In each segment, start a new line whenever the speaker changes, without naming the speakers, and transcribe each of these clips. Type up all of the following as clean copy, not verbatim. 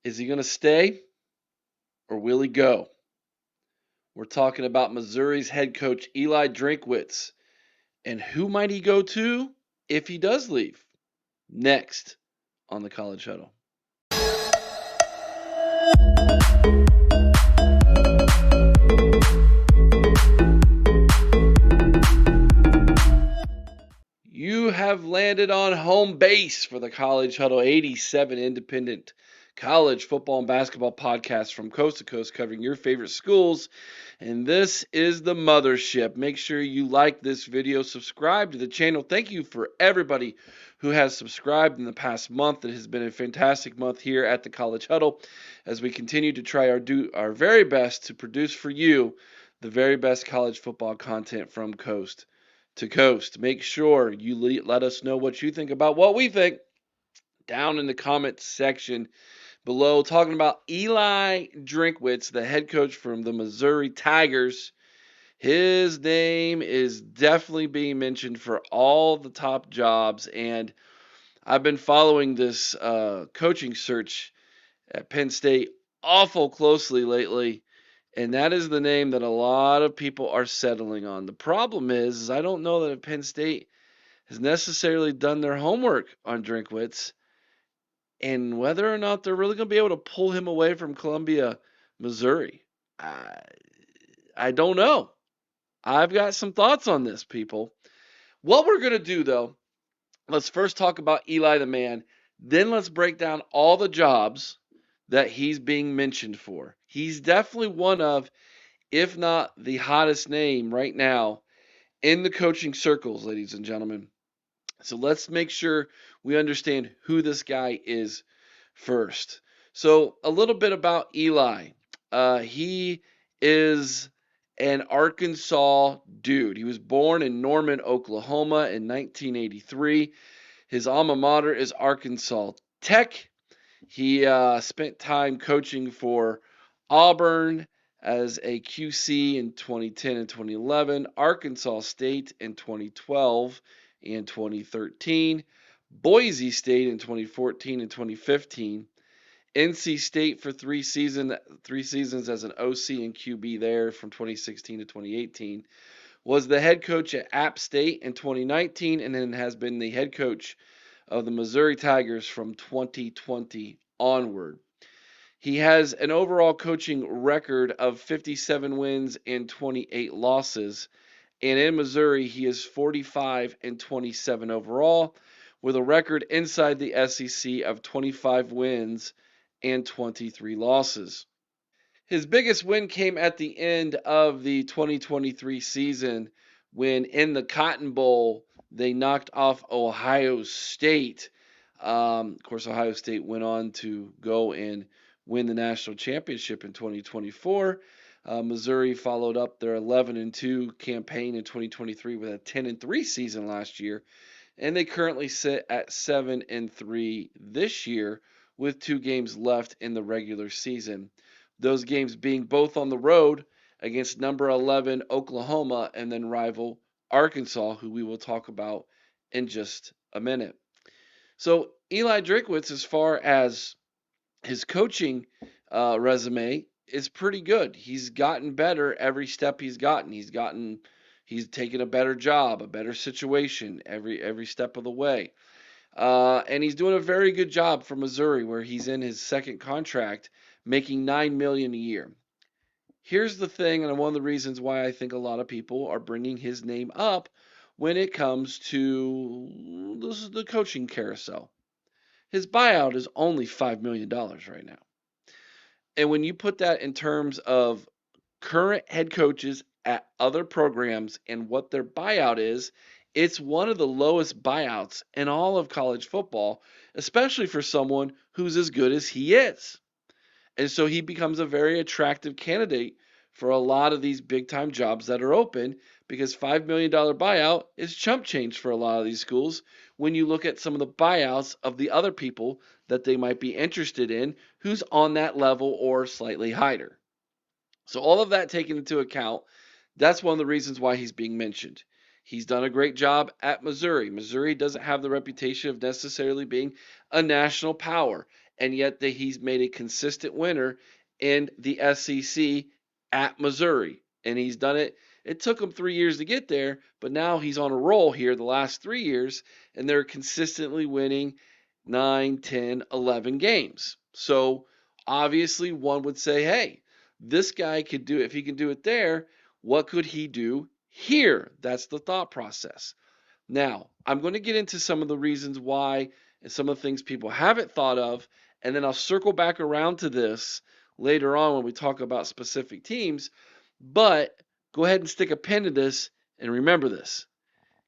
Is he going to stay or will he go? We're talking about Missouri's head coach Eli Drinkwitz. And who might he go to if he does leave? Next on the College Huddle. You have landed on home base for the College Huddle 87 independent college football and basketball podcast from coast to coast covering your favorite schools. And this is the mothership. Make sure you like this video, subscribe to the channel. Thank you for everybody who has subscribed in the past month. It has been a fantastic month here at the College Huddle as we continue to try our very best to produce for you the very best college football content from coast to coast. Make sure you let us know what you think about what we think down in the comments section below. Talking about Eli Drinkwitz, the head coach from the Missouri Tigers. His name is definitely being mentioned for all the top jobs, and I've been following this coaching search at Penn State awful closely lately. And that is the name that a lot of people are settling on. The problem is I don't know that Penn State has necessarily done their homework on Drinkwitz and whether or not they're really going to be able to pull him away from Columbia, Missouri. I don't know. I've got some thoughts on this, people. What we're going to do, though, let's first talk about Eli the man. Then let's break down all the jobs that he's being mentioned for. He's definitely one of, if not the hottest name right now in the coaching circles, ladies and gentlemen. So let's make sure we understand who this guy is first. So a little bit about Eli. He is an Arkansas dude. He was born in Norman, Oklahoma in 1983. His alma mater is Arkansas Tech. He spent time coaching for Auburn as a QC in 2010 and 2011, Arkansas State in 2012 and 2013, Boise State in 2014 and 2015, NC State for three seasons as an OC and QB there from 2016 to 2018, was the head coach at App State in 2019, and then has been the head coach of the Missouri Tigers from 2020 onward. He has an overall coaching record of 57 wins and 28 losses. And in Missouri, he is 45 and 27 overall, with a record inside the SEC of 25 wins and 23 losses. His biggest win came at the end of the 2023 season when in the Cotton Bowl, they knocked off Ohio State. Of course, Ohio State went on to go and win the national championship in 2024. Missouri followed up their 11-2 campaign in 2023 with a 10-3 season last year, and they currently sit at 7-3 this year with 2 games left in the regular season. Those games being both on the road against number 11 Oklahoma and then rival Arkansas, who we will talk about in just a minute. So Eli Drinkwitz, as far as his coaching resume, is pretty good. He's gotten better every step he's gotten. He's taken a better job, a better situation every step of the way. And he's doing a very good job for Missouri, where he's in his second contract, making $9 million a year. Here's the thing, and one of the reasons why I think a lot of people are bringing his name up when it comes to the coaching carousel. His buyout is only $5 million right now. And when you put that in terms of current head coaches at other programs and what their buyout is, it's one of the lowest buyouts in all of college football, especially for someone who's as good as he is. And so he becomes a very attractive candidate for a lot of these big-time jobs that are open, because $5 million buyout is chump change for a lot of these schools when you look at some of the buyouts of the other people that they might be interested in who's on that level or slightly higher. So all of that taken into account, that's one of the reasons why he's being mentioned. He's done a great job at Missouri. Missouri doesn't have the reputation of necessarily being a national power. and yet he's made a consistent winner in the SEC at Missouri. And he's done it. It took him 3 years to get there, but now he's on a roll here the last 3 years, and they're consistently winning 9, 10, 11 games. So obviously, one would say, hey, this guy could do it. If he can do it there, what could he do here? That's the thought process. Now, I'm going to get into some of the reasons why and some of the things people haven't thought of, and then I'll circle back around to this later on when we talk about specific teams. But go ahead and stick a pin to this and remember this.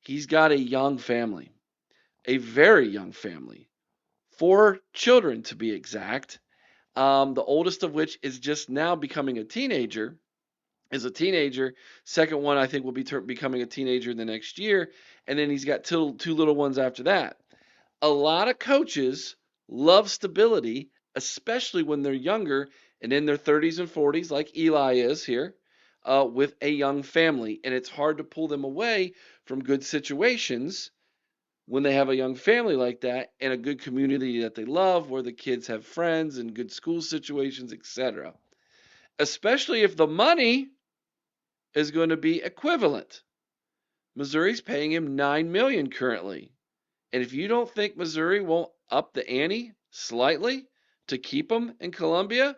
He's got a young family, a very young family, 4 children to be exact. The oldest of which is just now becoming a teenager. Is a teenager. Second one, I think, will be becoming a teenager in the next year. And then he's got two little ones after that. A lot of coaches love stability, especially when they're younger and in their 30s and 40s, like Eli is here, with a young family. And it's hard to pull them away from good situations when they have a young family like that and a good community that they love, where the kids have friends and good school situations, etc. Especially if the money is going to be equivalent. Missouri's paying him $9 million currently. And if you don't think Missouri won't up the ante slightly to keep him in Columbia,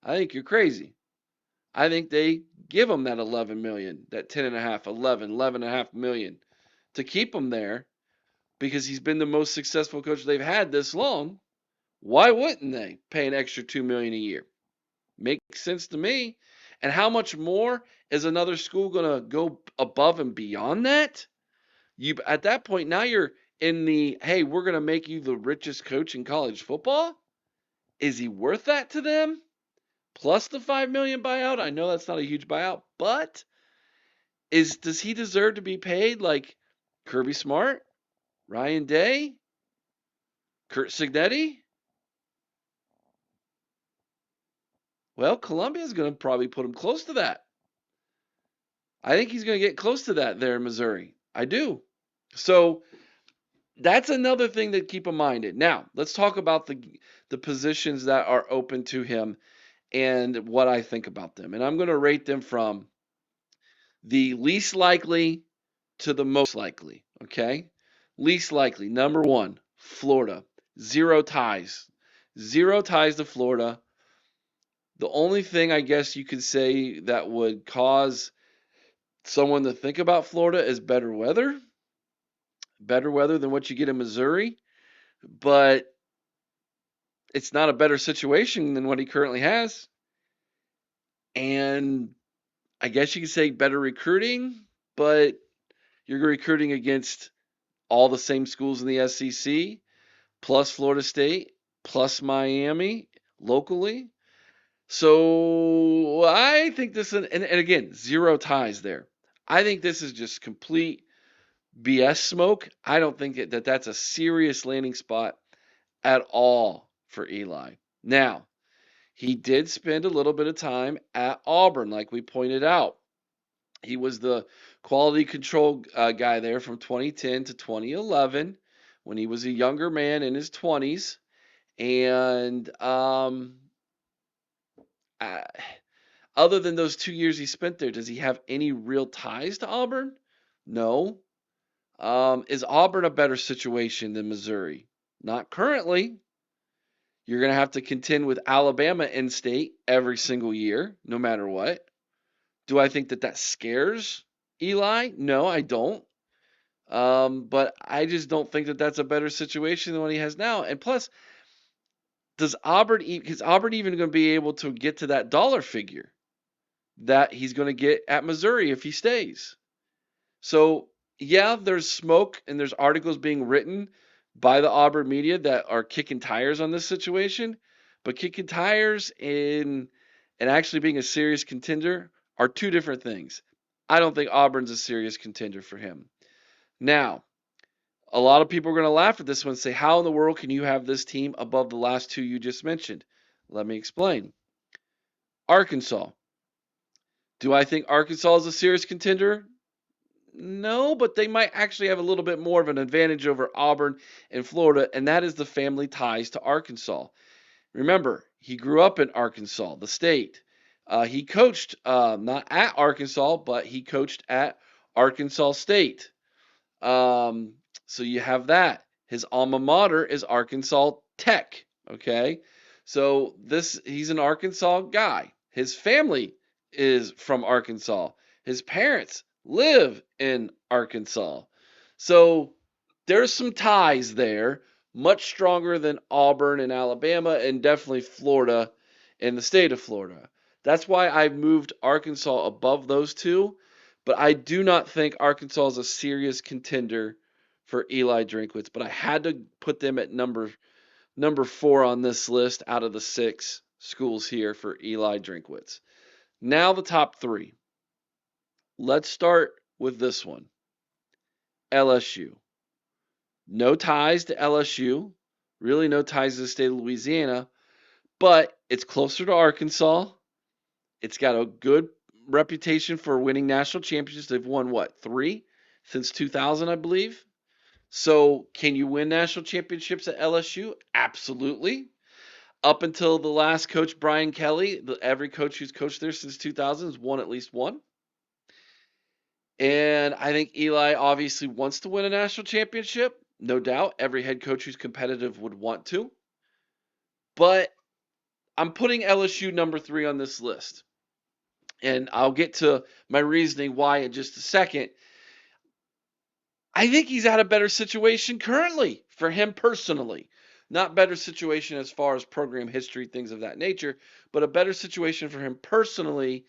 I think you're crazy. I think they give him that 11 million, that 10 and a half, 11 and a half million to keep him there because he's been the most successful coach they've had this long. Why wouldn't they pay an extra $2 million a year? Makes sense to me. And how much more is another school going to go above and beyond that? You at that point now you're in the, hey, we're going to make you the richest coach in college football. Is he worth that to them? Plus the $5 million buyout. I know that's not a huge buyout, but does he deserve to be paid like Kirby Smart, Ryan Day, Kurt Signetti? Well, Columbia's going to probably put him close to that. I think he's going to get close to that there in Missouri. I do. So that's another thing to keep in mind. Now, let's talk about the positions that are open to him and what I think about them. And I'm going to rate them from the least likely to the most likely, okay? Least likely, number 1, Florida. 0 ties. 0 ties to Florida. The only thing I guess you could say that would cause someone to think about Florida is better weather. Better weather than what you get in Missouri. But it's not a better situation than what he currently has. And I guess you could say better recruiting, but you're recruiting against all the same schools in the SEC, plus Florida State, plus Miami locally. So I think this, and again, 0 ties there. I think this is just complete BS smoke. I don't think that's a serious landing spot at all for Eli. Now, he did spend a little bit of time at Auburn, like we pointed out. He was the quality control guy there from 2010 to 2011 when he was a younger man in his 20s. And other than those 2 years he spent there, does he have any real ties to Auburn? No. Is Auburn a better situation than Missouri? Not currently. You're going to have to contend with Alabama in state every single year, no matter what. Do I think that scares Eli? No, I don't. But I just don't think that that's a better situation than what he has now. And plus, is Auburn even going to be able to get to that dollar figure that he's going to get at Missouri if he stays? So, yeah, there's smoke and there's articles being written by the Auburn media that are kicking tires on this situation, but kicking tires and actually being a serious contender are two different things. I don't think Auburn's a serious contender for him. Now, a lot of people are going to laugh at this one and say, how in the world can you have this team above the last two you just mentioned? Let me explain. Arkansas. Do I think Arkansas is a serious contender? No, but they might actually have a little bit more of an advantage over Auburn and Florida, and that is the family ties to Arkansas. Remember, he grew up in Arkansas, the state. He coached not at Arkansas, but he coached at Arkansas State. Um, so you have that. His alma mater is Arkansas Tech. Okay, so he's an Arkansas guy. His family is from Arkansas. His parents live in Arkansas. So there's some ties there, much stronger than Auburn and Alabama, and definitely Florida and the state of Florida. That's why I've moved Arkansas above those two, but I do not think Arkansas is a serious contender for Eli Drinkwitz. But I had to put them at number 4 on this list out of the 6 schools here for Eli Drinkwitz. Now the top 3. Let's start with this one. LSU. No ties to LSU, really no ties to the state of Louisiana, but it's closer to Arkansas. It's got a good reputation for winning national championships. They've won, what, 3 since 2000, I believe. So can you win national championships at LSU? Absolutely. Up until the last coach, Brian Kelly, every coach who's coached there since 2000 has won at least one. And I think Eli obviously wants to win a national championship. No doubt. Every head coach who's competitive would want to. But I'm putting LSU number 3 on this list. And I'll get to my reasoning why in just a second. I think he's at a better situation currently for him personally. Not better situation as far as program history, things of that nature, but a better situation for him personally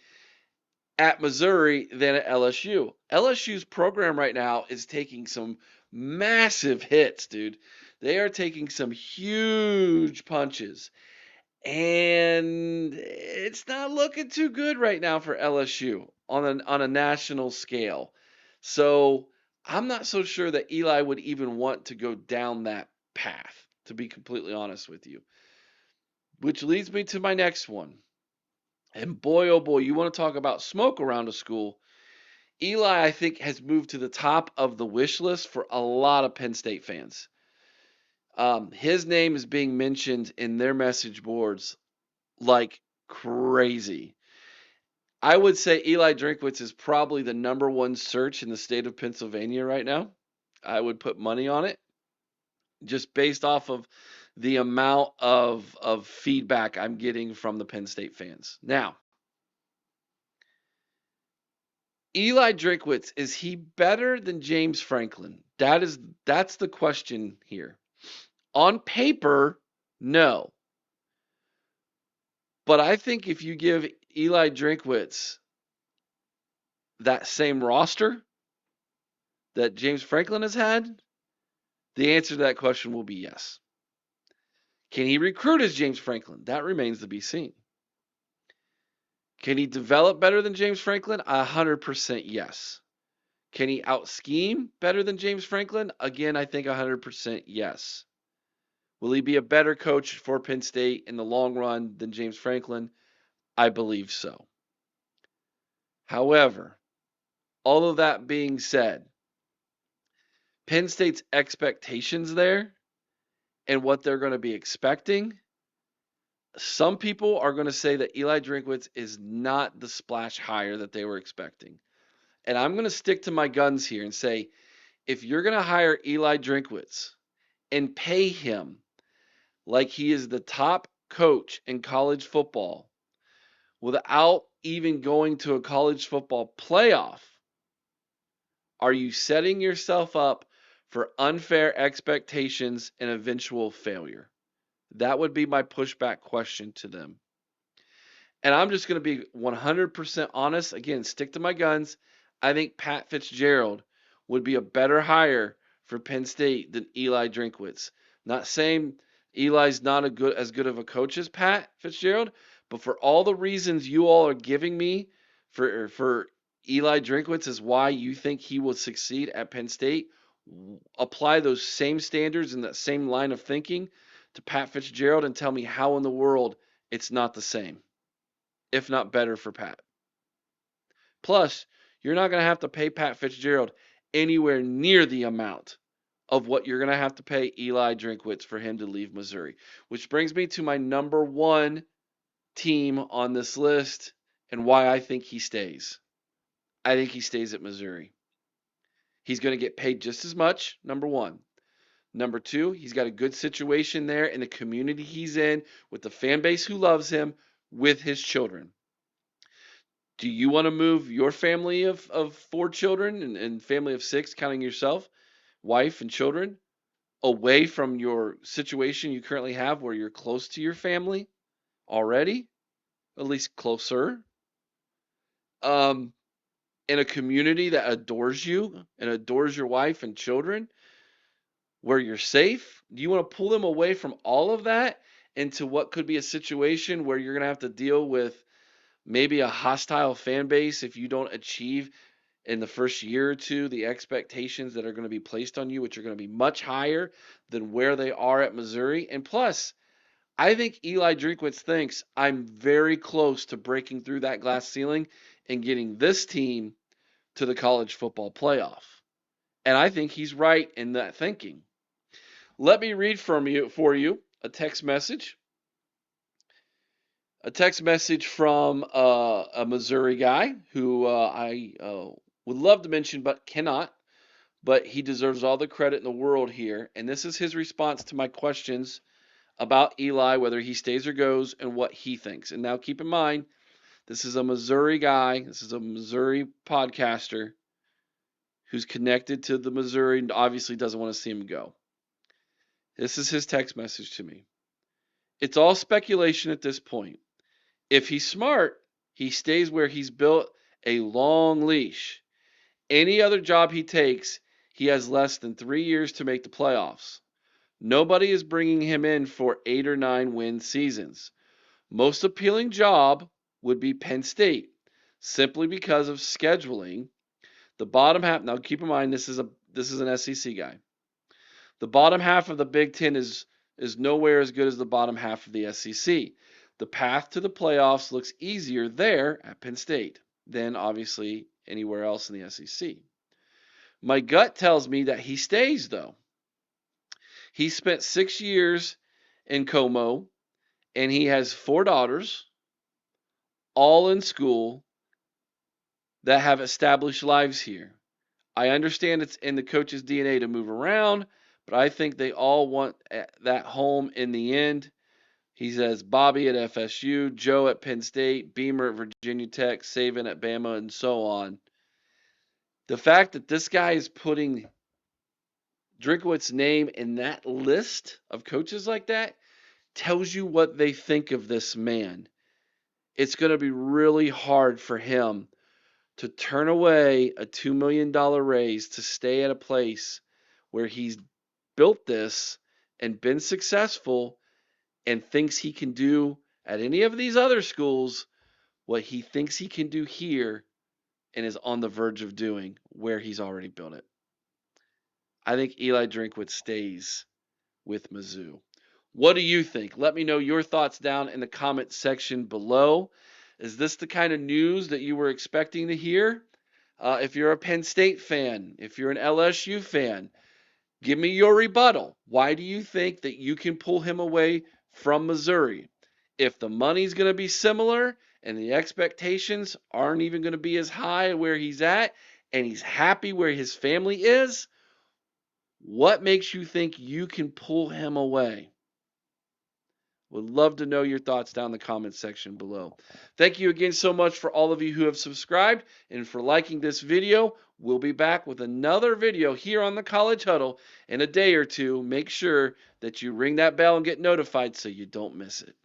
at Missouri than at LSU. LSU's program right now is taking some massive hits, dude. They are taking some huge punches. And it's not looking too good right now for LSU on a national scale. So I'm not so sure that Eli would even want to go down that path, to be completely honest with you. Which leads me to my next one. And boy, oh boy, you want to talk about smoke around a school. Eli, I think, has moved to the top of the wish list for a lot of Penn State fans. His name is being mentioned in their message boards like crazy. I would say Eli Drinkwitz is probably the number 1 search in the state of Pennsylvania right now. I would put money on it just based off of the amount of feedback I'm getting from the Penn State fans. Now, Eli Drinkwitz, is he better than James Franklin? That's the question here. On paper, no. But I think if you give Eli Drinkwitz that same roster that James Franklin has had, the answer to that question will be yes. Can he recruit as James Franklin? That remains to be seen. Can he develop better than James Franklin? 100% yes. Can he out-scheme better than James Franklin? Again, I think 100% yes. Will he be a better coach for Penn State in the long run than James Franklin? I believe so. However, all of that being said, Penn State's expectations there and what they're going to be expecting, some people are going to say that Eli Drinkwitz is not the splash hire that they were expecting. And I'm going to stick to my guns here and say, if you're going to hire Eli Drinkwitz and pay him like he is the top coach in college football without even going to a college football playoff, are you setting yourself up for unfair expectations and eventual failure? That would be my pushback question to them. And I'm just going to be 100% honest. Again, stick to my guns. I think Pat Fitzgerald would be a better hire for Penn State than Eli Drinkwitz. Not saying Eli's not as good of a coach as Pat Fitzgerald, but for all the reasons you all are giving me for Eli Drinkwitz is why you think he will succeed at Penn State, apply those same standards and that same line of thinking to Pat Fitzgerald and tell me how in the world it's not the same, if not better for Pat. Plus, You're not going to have to pay Pat Fitzgerald anywhere near the amount of what you're going to have to pay Eli Drinkwitz for him to leave Missouri. Which brings me to my number one team on this list and why I think he stays. I think he stays at Missouri. He's going to get paid just as much, number one. Number two, he's got a good situation there in the community he's in with the fan base who loves him with his children. Do you want to move your family of 4 children and family of 6, counting yourself, wife and children, away from your situation you currently have where you're close to your family already, at least closer, in a community that adores you and adores your wife and children, where you're safe? Do you want to pull them away from all of that into what could be a situation where you're going to have to deal with maybe a hostile fan base if you don't achieve in the first year or two the expectations that are going to be placed on you, which are going to be much higher than where they are at Missouri? And plus, I think Eli Drinkwitz thinks I'm very close to breaking through that glass ceiling and getting this team to the college football playoff. And I think he's right in that thinking. Let me read for you a text message. A text message from a Missouri guy who I would love to mention but cannot. But he deserves all the credit in the world here. And this is his response to my questions about Eli, whether he stays or goes, and what he thinks. And now keep in mind, this is a Missouri guy. This is a Missouri podcaster who's connected to the Missouri and obviously doesn't want to see him go. This is his text message to me. It's all speculation at this point. If he's smart, he stays where he's built a long leash. Any other job he takes, he has less than 3 years to make the playoffs. Nobody is bringing him in for 8 or 9 win seasons. Most appealing job would be Penn State, simply because of scheduling. The bottom half, now keep in mind this is an SEC guy. The bottom half of the Big Ten is nowhere as good as the bottom half of the SEC. The path to the playoffs looks easier there at Penn State than obviously anywhere else in the SEC. My gut tells me that he stays though. He spent 6 years in Como and he has 4 daughters, all in school, that have established lives here. I understand it's in the coach's DNA to move around, but I think they all want that home in the end. He says Bobby at FSU, Joe at Penn State, Beamer at Virginia Tech, Saban at Bama, and so on. The fact that this guy is putting Drinkwitz's name in that list of coaches like that tells you what they think of this man. It's going to be really hard for him to turn away a $2 million raise to stay at a place where he's built this and been successful and thinks he can do at any of these other schools what he thinks he can do here and is on the verge of doing where he's already built it. I think Eli Drinkwitz stays with Mizzou. What do you think? Let me know your thoughts down in the comment section below. Is this the kind of news that you were expecting to hear? If you're a Penn State fan, if you're an LSU fan, give me your rebuttal. Why do you think that you can pull him away from Missouri? If the money's going to be similar and the expectations aren't even going to be as high where he's at and he's happy where his family is, what makes you think you can pull him away? Would love to know your thoughts down in the comments section below. Thank you again so much for all of you who have subscribed and for liking this video. We'll be back with another video here on the College Huddle in a day or two. Make sure that you ring that bell and get notified so you don't miss it.